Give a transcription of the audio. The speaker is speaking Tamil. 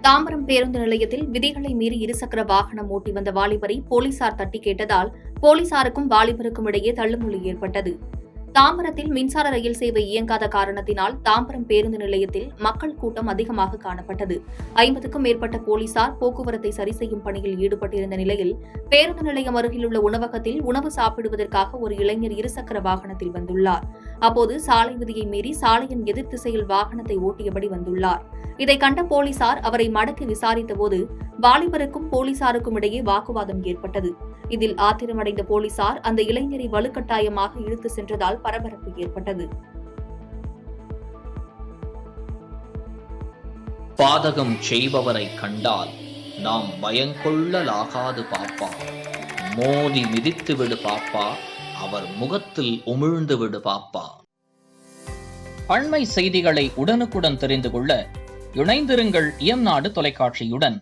தாம்பரம் பேருந்து நிலையத்தில் விதிகளை மீறி இருசக்கர வாகனம் ஓட்டி வந்த வாலிபரை போலீசார் தட்டி கேட்டதால் போலீசாருக்கும் வாலிபருக்கும் இடையே தள்ளுமுள்ளி ஏற்பட்டது. தாம்பரத்தில் மின்சார ரயில் சேவை இயங்காத காரணத்தினால் தாம்பரம் பேருந்து நிலையத்தில் மக்கள் கூட்டம் அதிகமாக காணப்பட்டது. 50க்கும் மேற்பட்ட போலீசார் போக்குவரத்தை சரி செய்யும் பணியில் ஈடுபட்டிருந்த நிலையில் பேருந்து நிலையம் அருகிலுள்ள உணவகத்தில் உணவு சாப்பிடுவதற்காக ஒரு இளைஞர் இருசக்கர வாகனத்தில் வந்துள்ளார். அப்போது சாலை விதியை மீறி சாலையின் எதிர் திசையில் வாகனத்தை ஓட்டியபடி வந்துள்ளார். இதை கண்ட போலீசார் அவரை மடக்கி விசாரித்தபோது வாலிபருக்கும் போலீசாருக்கும் இடையே வாக்குவாதம் ஏற்பட்டது. இதில் ஆத்திரமடைந்த போலீசார் அந்த இளைஞரை வலுக்கட்டாயமாக இழுத்து சென்றதால் பரபரப்பு ஏற்பட்டது. பாதகம் செய்பவரை கண்டால் நாம் பயங்கொள்ளலாகாது பாப்பா, மோதி மிதித்து விடு பாப்பா, அவர் முகத்தில் உமிழ்ந்து விடு பாப்பா. அண்மை செய்திகளை உடனுக்குடன் தெரிந்து கொள்ள இணைந்திருங்கள் இயம்நாடு தொலைக்காட்சியுடன்.